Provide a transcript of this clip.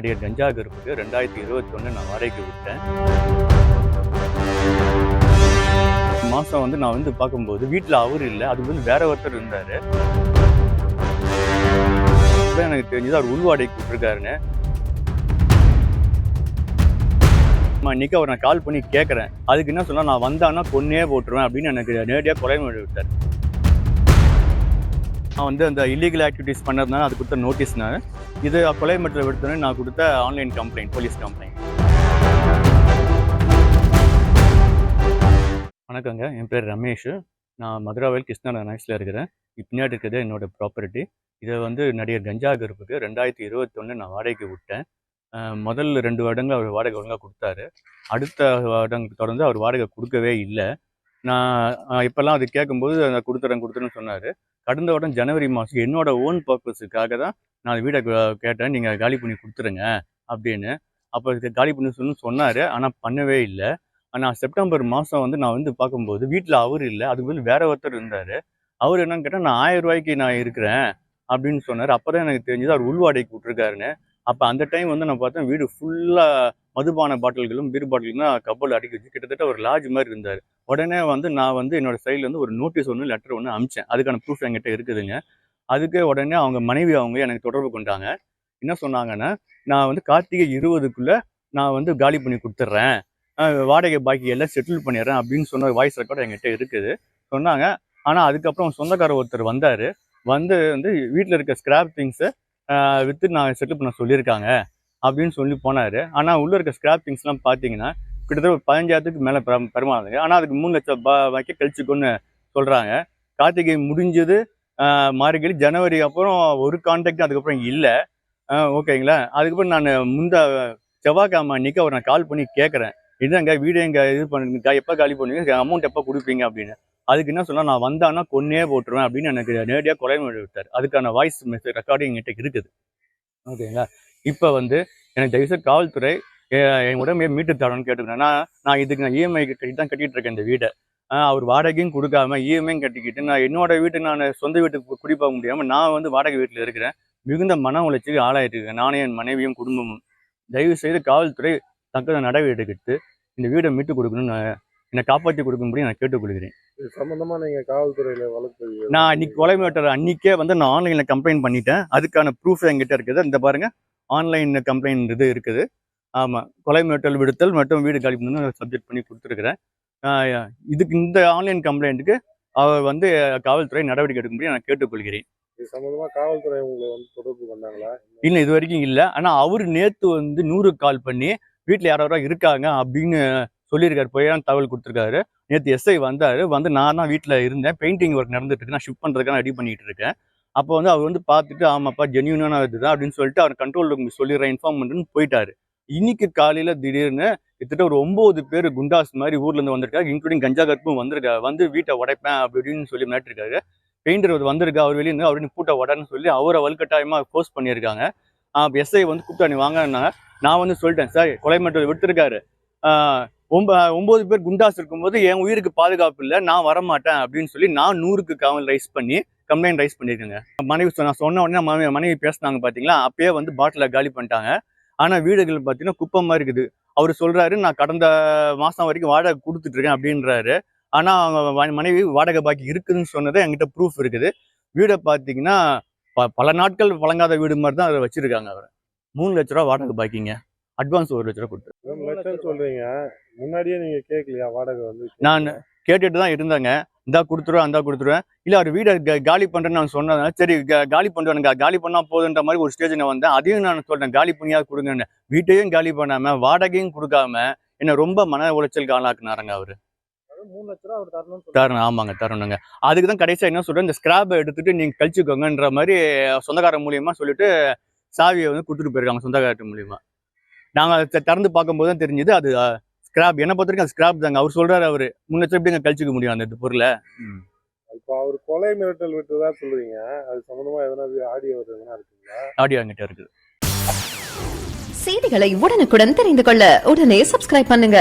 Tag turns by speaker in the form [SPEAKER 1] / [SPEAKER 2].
[SPEAKER 1] நடிகர் கஞ்சா கருப்புக்கு 2021 நான் வாடகைக்கு விட்டேன். மாதம் நான் பார்க்கும்போது வீட்டில் அவர் இல்லை, அது வேற ஒருத்தர் இருந்தார். எனக்கு தெரிஞ்சது அவர் உள்வாடகைக்கு விட்டுருக்காருன்னு. இன்னைக்கு அவர் நான் கால் பண்ணி கேட்குறேன், அதுக்கு என்ன சொன்னால் நான் வந்தான்னா கொன்னே போட்டுருவேன் அப்படின்னு எனக்கு நேரடியாக கொலை விட்டார். நான் அந்த இல்லீகல் ஆக்டிவிட்டீஸ் பண்ணதுனால அது கொடுத்த நோட்டீஸ்னால இது கொலை மிரட்டல் விடுத்தோன்னு நான் கொடுத்த ஆன்லைன் கம்ப்ளைண்ட், போலீஸ் கம்ப்ளைண்ட். வணக்கங்க, என் பேர் ரமேஷ். நான் மதுராவில் கிருஷ்ணா நைஸில் இருக்கிறேன். பின்னாடி இருக்கிறது என்னோட ப்ராப்பர்ட்டி. இதை நடிகர் கஞ்சா கருப்புக்கு 2021 நான் வாடகைக்கு விட்டேன். முதல் 2 வருடங்கள் அவர் வாடகை ஒழுங்காக கொடுத்தாரு. அடுத்த வருடங்களுக்கு தொடர்ந்து அவர் வாடகை கொடுக்கவே இல்லை. நான் இப்போல்லாம் அது கேட்கும்போது நான் கொடுத்துறேன்னு சொன்னார். கடந்த வருடம் ஜனவரி மாதம் என்னோட ஓன் பர்பஸுக்காக தான் நான் வீடை கேட்டேன், நீங்கள் காலி பண்ணி கொடுத்துருங்க அப்படின்னு. அப்போ இதுக்கு காலி பண்ணி சொன்னார், ஆனால் பண்ணவே இல்லை. ஆனால் செப்டம்பர் மாதம் நான் பார்க்கும்போது வீட்டில் அவர் இல்லை, அதுக்கு வேற ஒருத்தர் இருந்தார். அவர் என்னன்னு கேட்டால், நான் 1000 ரூபாய்க்கு நான் இருக்கிறேன் அப்படின்னு சொன்னார். அப்போ தான் எனக்கு தெரிஞ்சது அவர் உள்வாடகைக்கு விட்டுருக்காருன்னு. அப்போ அந்த டைம் நான் பார்த்தேன், வீடு ஃபுல்லாக மதுபான பாட்டில்களும் பீர் பாட்டிலும் தான் கப்பல் அடிக்க வச்சு கிட்டத்தட்ட ஒரு லாட்ஜ் மாதிரி இருந்தார். உடனே நான் என்னோட சைட்லேருந்து ஒரு நோட்டீஸ் லெட்டர் அனுப்பிச்சேன். அதுக்கான ப்ரூஃப் என்கிட்ட இருக்குதுங்க. அதுக்கு உடனே அவங்க மனைவி எனக்கு தொடர்பு கொண்டாங்க. என்ன சொன்னாங்கன்னா, நான் கார்த்திகை 20க்குள்ளே நான் காலி பண்ணி கொடுத்துட்றேன், வாடகை பாக்கி எல்லாம் செட்டில் பண்ணிடுறேன் அப்படின்னு சொன்ன வாய்ஸ் ரெக்கார்டு என்கிட்ட இருக்குது சொன்னாங்க. ஆனால் அதுக்கப்புறம் சொந்தக்கார ஒருத்தர் வந்தார். வீட்டில் இருக்க ஸ்கிராப் திங்ஸை விற்று நான் செட்டில் பண்ண சொல்லியிருக்காங்க அப்படின்னு சொல்லி போனார். ஆனால் உள்ளே இருக்க ஸ்கிராப் திங்ஸ்லாம் பார்த்தீங்கன்னா கிட்டத்தட்ட ஒரு 15,000க்கு மேலே பெருமாளுங்க. ஆனால் அதுக்கு 3 லட்சம் ரூபாய்க்கு கழிச்சுக்கொன்னு சொல்கிறாங்க. கார்த்திகை முடிஞ்சது, மார்கழி, ஜனவரி அப்புறம் ஒரு கான்டாக்டும் அதுக்கப்புறம் இல்லை. ஓகேங்களா. அதுக்கப்புறம் நான் செவ்வாய்க்கிழமை அன்றைக்கி அவர் நான் கால் பண்ணி கேட்குறேன், என்னங்க வீடு எங்கே இது பண்ணுங்க, எப்போ காலி பண்ணுவீங்க, அமௌண்ட் எப்போ கொடுப்பீங்க அப்படின்னு. அதுக்கு என்ன சொன்னால், நான் வந்தான்னா கொன்னே போட்டுருவேன் அப்படின்னு எனக்கு நேரடியாக கொலை விட்டார். அதுக்கான வாய்ஸ் மெசேஜ் ரெக்கார்டிங் என்கிட்ட இருக்குது. ஓகேங்களா. இப்போ எனக்கு தயவுசெய்து காவல்துறை என் உடம்பே மீட்டு தரணும்னு கேட்டுக்கிறேன். நான் இதுக்கு இஎம்ஐ கட்டி தான் கட்டிகிட்டு இருக்கேன் இந்த வீடை. அவர் வாடகையும் கொடுக்காம இஎம்ஐயும் கட்டிக்கிட்டு நான் என்னோட வீட்டுக்கு, நான் சொந்த வீட்டுக்கு குடிப்போக முடியாமல் நான் வாடகை வீட்டில் இருக்கிறேன். மிகுந்த மன உளைச்சலுக்கு ஆளாயிட்டு இருக்கேன், நானே, என் மனைவியும் குடும்பமும். தயவு செய்து காவல்துறை தக்க நடவடிக்கை எடுத்து இந்த வீடை மீட்டு கொடுக்கணும்னு என்னை காப்பாற்றி கொடுக்கும்படி நான் கேட்டுக்கொள்கிறேன்.
[SPEAKER 2] சம்பந்தமா நீங்க காவல்துறையில வழக்கு?
[SPEAKER 1] நான் அன்னைக்கு கொலை மிரட்டல் அன்னைக்கே நான் ஆன்லைனில் கம்ப்ளைண்ட் பண்ணிட்டேன். அதுக்கான ப்ரூஃப் என்கிட்ட இருக்குது. இந்த பாருங்க, ஆன்லைன் கம்ப்ளைண்ட் இது இருக்குது. ஆமாம், கொலை மிரட்டல் விடுத்தல் மற்றும் வீடு காலி பண்ணணும்னு சப்ஜெக்ட் பண்ணி கொடுத்துருக்குறேன். இதுக்கு இந்த ஆன்லைன் கம்ப்ளைண்ட்டுக்கு அவர் காவல்துறை நடவடிக்கை எடுக்கும்படி நான் கேட்டுக்கொள்கிறேன்.
[SPEAKER 2] இது சம்பந்தமா காவல்துறை உங்களை தொடர்பு பண்ணாங்களா?
[SPEAKER 1] இல்லை, இது வரைக்கும் இல்லை. ஆனால் அவர் நேற்று 100 கால் பண்ணி வீட்டில் யாரோ இருக்காங்க அப்படின்னு சொல்லியிருக்காரு, பொய்யான தகவல் கொடுத்துருக்காரு. நேற்று எஸ்ஐ வந்தார். நான் தான் வீட்டில் இருந்தேன், பெயிண்டிங் ஒர்க் நடந்துட்டு இருக்கு, நான் ஷிஃப்ட் பண்ணுறதுக்காக ரெடி பண்ணிட்டு இருக்கேன். அப்போ அவர் பார்த்துட்டு, ஆமாப்பா ஜென்யூனான இதுதான் அப்படின்னு சொல்லிட்டு அவர் கண்ட்ரோல் ரூம் சொல்லிடுறேன், இன்ஃபார்ம் பண்ணுறேன்னு போயிட்டாரு. இன்னைக்கு காலையில் திடீர்னு கிட்டத்தட்ட ஒரு 9 பேர் குண்டாஸ் மாதிரி ஊர்லேருந்து வந்திருக்காங்க, இன்க்ளூடிங் கஞ்சா கருப்பும் வந்திருக்காரு. வீட்டை உடைப்பேன் அப்படின்னு சொல்லி மிரட்டிருக்காரு. பெயிண்டர் வந்திருக்கா, அவர் வெளியே இருந்து அவரு பூட்டை உடன்னு சொல்லி அவரை வலுக்கட்டாயமாக போஸ்ட் பண்ணியிருக்காங்க. எஸ்ஐ கூப்பிட்டா நீ வாங்கினாங்க. நான் சொல்லிட்டேன், சார் கொலை மிரட்டல் விடுத்திருக்காரு, 9 பேர் குண்டாஸ் இருக்கும்போது என் உயிருக்கு பாதுகாப்பு இல்லை, நான் வரமாட்டேன் அப்படின்னு சொல்லி நான் 100க்கு கம்ப்ளைண்ட் ரைஸ் பண்ணியிருக்கேங்க. மனைவி நான் சொன்ன உடனே மனைவி பேசினாங்க பார்த்தீங்களா, அப்பயே பாட்டிலை காலி பண்ணிட்டாங்க. ஆனால் வீடுகள் பார்த்தீங்கன்னா குப்பமாக இருக்குது. அவர் சொல்கிறாரு, நான் கடந்த மாதம் வரைக்கும் வாடகை கொடுத்துட்ருக்கேன் அப்படின்றாரு. ஆனால் அவங்க மனைவி வாடகை பாக்கி இருக்குதுன்னு சொன்னதை என்கிட்ட ப்ரூஃப் இருக்குது. வீடை பார்த்தீங்கன்னா பல நாட்கள் வழங்காத வீடு மாதிரி தான் அதை வச்சுருக்காங்க. அவர் 3 லட்ச ரூபா வாடகை பாக்கிங்க, அட்வான்ஸ் 1 லட்ச ரூபா கொடுத்து.
[SPEAKER 2] 3 லட்சம் சொல்கிறீங்க, முன்னாடியே நீங்கள் கேட்கலையா வாடகை?
[SPEAKER 1] நான் கேட்டுட்டு தான் இருந்தாங்க, இந்தா கொடுத்துருவேன் அந்த கொடுத்துருவேன். இல்லை, அவர் வீடை காலி பண்ணுறேன்னு நான் சொன்னேன். சரி காலி பண்ணுவேன், காலி பண்ணால் போதுன்ற மாதிரி ஒரு ஸ்டேஜ் நான் வந்தேன். அதையும் நான் சொல்கிறேன், காலி பண்ணியாவது கொடுங்கன்னு. வீட்டையும் காலி பண்ணாமல் வாடகையும் கொடுக்காம என்னை ரொம்ப மன உளைச்சலுக்கு ஆளாக்குனாருங்க அவர்.
[SPEAKER 2] 3 லட்ச ரூபா அவர்
[SPEAKER 1] தரணும். ஆமாங்க, தரணுங்க. அதுக்கு தான் கடைசியாக என்ன சொல்கிறேன், இந்த ஸ்கிராப்பை எடுத்துகிட்டு நீங்கள் கழிச்சுக்கோங்கன்ற மாதிரி சொந்தக்காரர் மூலியமாக சொல்லிட்டு சாவியை கொடுத்துட்டு போயிருக்காங்க, சொந்தக்காரர் மூலியமாக. நாங்கள் திறந்து பார்க்கும்போது தான் தெரிஞ்சுது அது ஸ்கிராப். என்னை பொறுத்த வரைக்கும் அது ஸ்கிராப் தாங்க. அவர் சொல்கிறாரு, அவர் 3 லட்சம் எப்படிங்க கழிச்சிக்க முடியும் அந்த பொருளை?
[SPEAKER 2] இப்போ அவர் கொலை மிரட்டல் விட்டுதா சொல்றீங்க, அது சம்பந்தமா எதனா ஆடியோ எதனா இருக்குங்களா?
[SPEAKER 1] ஆடியோ என்கிட்ட இருக்குது.
[SPEAKER 3] செய்திகளை உடனுக்குடன் தெரிந்து கொள்ள உடனே சப்ஸ்கிரைப் பண்ணுங்க.